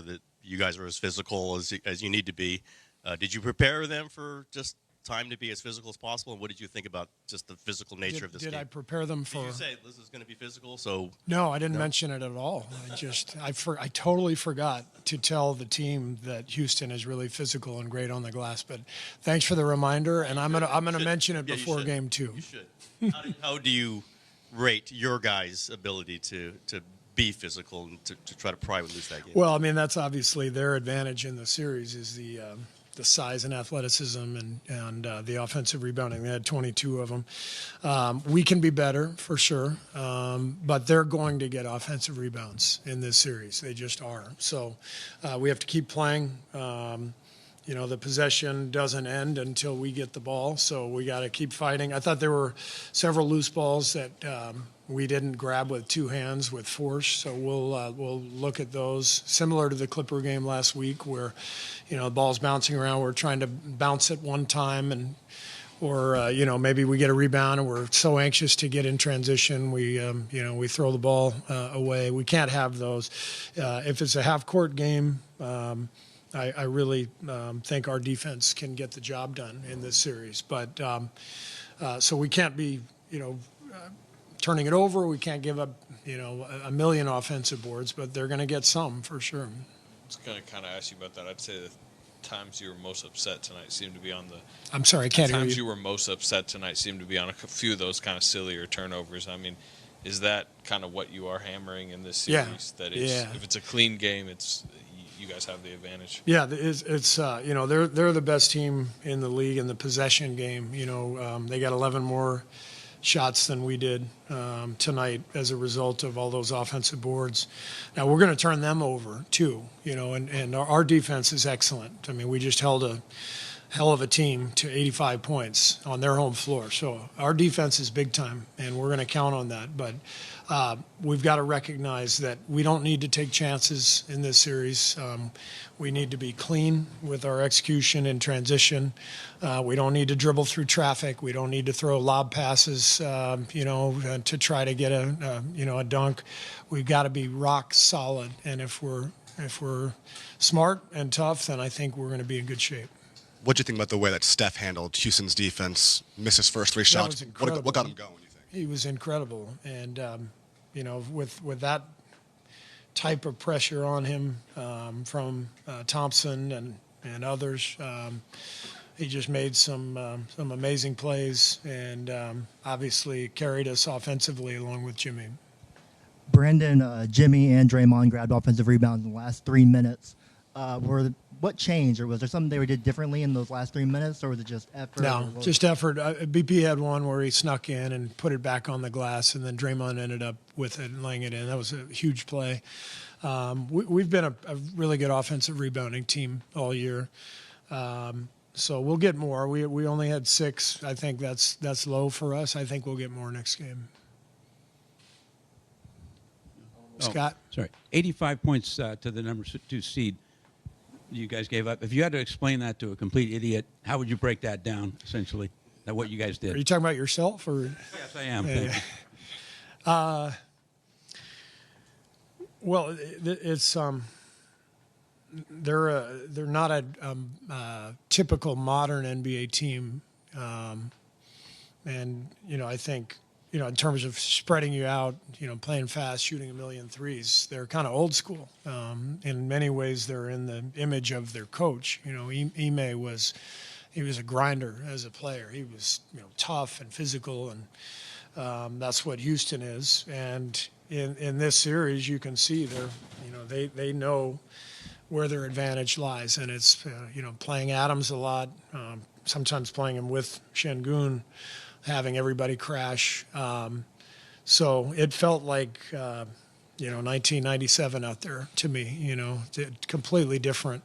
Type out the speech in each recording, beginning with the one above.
that you guys are as physical as you need to be. Did you prepare them for just time to be as physical as possible? And what did you think about just the physical nature of this game? Did I prepare them for? Did you say this is going to be physical? So no, I didn't mention it at all. I totally forgot to tell the team that Houston is really physical and great on the glass. But thanks for the reminder, and I'm gonna mention it before game 2. You should. How do you rate your guys' ability to be physical and to try to pry and lose that game? Well, I mean, that's obviously their advantage in the series is the size and athleticism and the offensive rebounding. They had 22 of them. We can be better for sure, but they're going to get offensive rebounds in this series. They just are. So we have to keep playing. The possession doesn't end until we get the ball, so we got to keep fighting. I thought there were several loose balls that we didn't grab with two hands with force, so we'll look at those. Similar to the Clipper game last week, where the ball's bouncing around, we're trying to bounce it one time, or maybe we get a rebound and we're so anxious to get in transition, we throw the ball away. We can't have those. If it's a half-court game, I really think our defense can get the job done in this series. But so we can't be, turning it over. We can't give up, a million offensive boards, but they're going to get some for sure. I was going to kind of ask you about that. I'd say the times you were most upset tonight seemed to be on the. I'm sorry, I can't hear you. Times you were most upset tonight seemed to be on a few of those kind of sillier turnovers. I mean, is that kind of what you are hammering in this series? Yeah. That if it's a clean game, you guys have the advantage. Yeah, it's they're the best team in the league in the possession game. They got 11 more shots than we did tonight as a result of all those offensive boards. Now we're going to turn them over too, and our defense is excellent. I mean, we just held a hell of a team to 85 points on their home floor. So our defense is big time, and we're going to count on that. But we've got to recognize that we don't need to take chances in this series. We need to be clean with our execution in transition. We don't need to dribble through traffic. We don't need to throw lob passes, to try to get a dunk. We've got to be rock solid. And if we're smart and tough, then I think we're going to be in good shape. What do you think about the way that Steph handled Houston's defense? Missed his first three shots. What got him going? You think he was incredible, and with that type of pressure on him from Thompson and others, he just made some amazing plays, and obviously carried us offensively along with Jimmy. Brandin, Jimmy, and Draymond grabbed offensive rebounds in the last 3 minutes. What changed, or was there something they did differently in those last 3 minutes, or was it just effort? No, just effort. BP had one where he snuck in and put it back on the glass, and then Draymond ended up with it and laying it in. That was a huge play. We've been a really good offensive rebounding team all year, so we'll get more. We only had 6. I think that's low for us. I think we'll get more next game. Scott? Sorry. 85 points to the number 2 seed you guys gave up. If you had to explain that to a complete idiot, how would you break that down, essentially, that what you guys did? Are you talking about yourself? Or? Yes, I am. Well, it's they're not a typical modern NBA team, and I think in terms of spreading you out, playing fast, shooting a million threes, they're kind of old school. In many ways, they're in the image of their coach. Ime was a grinder as a player. He was tough and physical, and that's what Houston is. And in this series, you can see they know where their advantage lies, and it's playing Adams a lot, sometimes playing him with Şengün, having everybody crash. So it felt like 1997 out there to me. Completely different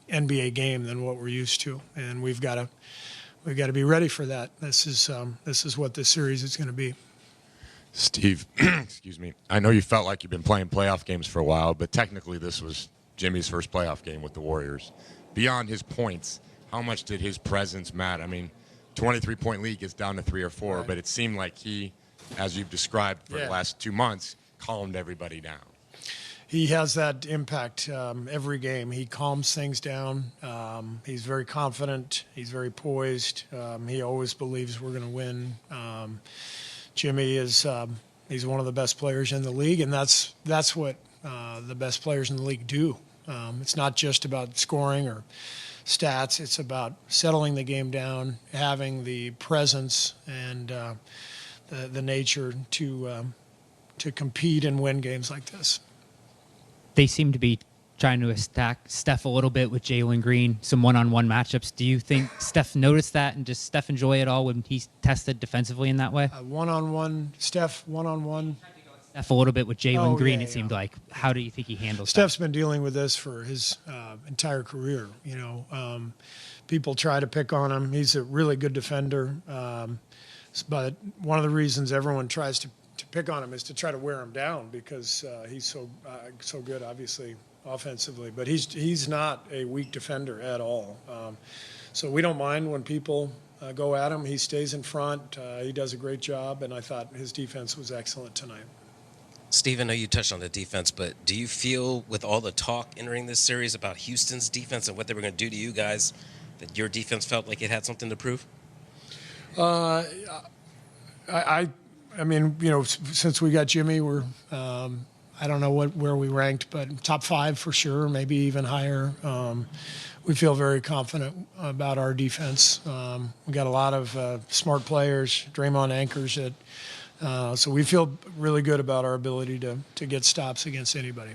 NBA game than what we're used to, and we've got to be ready for that. This is what this series is going to be. Steve, excuse me. I know you felt like you've been playing playoff games for a while, but technically this was Jimmy's first playoff game with the Warriors. Beyond his points, how much did his presence matter? I mean, 23-point lead gets down to 3 or 4, right. But it seemed like he, as you've described for the last 2 months, calmed everybody down. he has that impact every game. He calms things down. He's very confident. He's very poised. He always believes we're going to win. Jimmy is he's one of the best players in the league, and that's what the best players in the league do. It's not just about scoring or stats. It's about settling the game down, having the presence and the nature to compete and win games like this. They seem to be trying to attack Steph a little bit with Jalen Green, some one-on-one matchups. Do you think Steph noticed that, and does Steph enjoy it all when he's tested defensively in that way? One-on-one, Steph, one-on-one. Steph a little bit with Jalen Green, yeah, it seemed like. How do you think he handles Steph's that? been dealing with this for his entire career. People try to pick on him. He's a really good defender. But one of the reasons everyone tries to pick on him is to try to wear him down because he's so good, obviously, offensively. But he's not a weak defender at all. So we don't mind when people go at him. He stays in front. He does a great job, and I thought his defense was excellent tonight. Steve, I know you touched on the defense, but do you feel with all the talk entering this series about Houston's defense and what they were going to do to you guys that your defense felt like it had something to prove? I mean, since we got Jimmy, we're I don't know where we ranked, but top 5 for sure, maybe even higher. We feel very confident about our defense. We got a lot of smart players, Draymond anchors it. So we feel really good about our ability to get stops against anybody.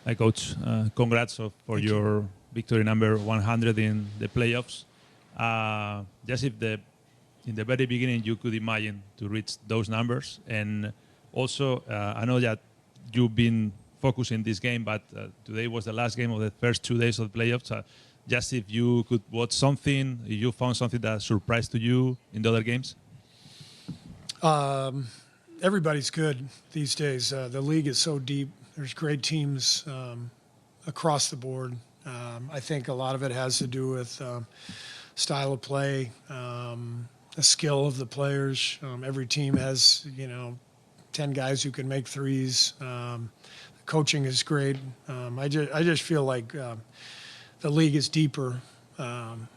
Hi, Coach. Congrats for your victory number 100 in the playoffs. Just in the very beginning you could imagine to reach those numbers, and also I know that you've been focusing this game, but today was the last game of the first 2 days of the playoffs. Just if you could watch something, if you found something that surprised to you in the other games. Everybody's good these days. The league is so deep. There's great teams across the board. I think a lot of it has to do with style of play, the skill of the players. Every team has, 10 guys who can make threes. Coaching is great. I just feel like the league is deeper than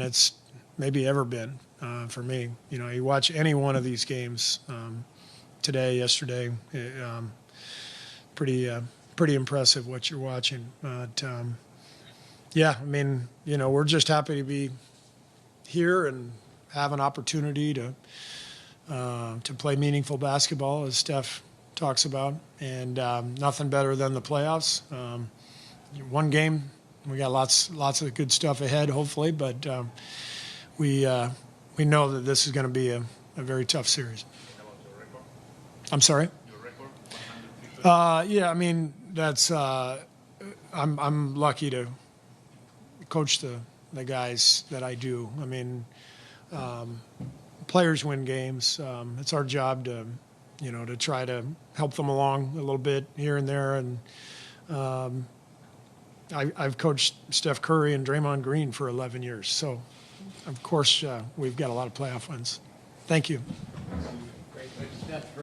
it's maybe ever been for me. You watch any one of these games today, yesterday, pretty impressive what you're watching. But yeah, I mean, we're just happy to be here and have an opportunity to play meaningful basketball, as Steph talks about, and nothing better than the playoffs. One game, we got lots of good stuff ahead, hopefully, but we know that this is going to be a very tough series. I'm sorry? Yeah, I mean, that's I'm lucky to coach the guys that I do. I mean, players win games. It's our job to try to help them along a little bit here and there. And I've coached Steph Curry and Draymond Green for 11 years. So, of course, we've got a lot of playoff wins. Thank you.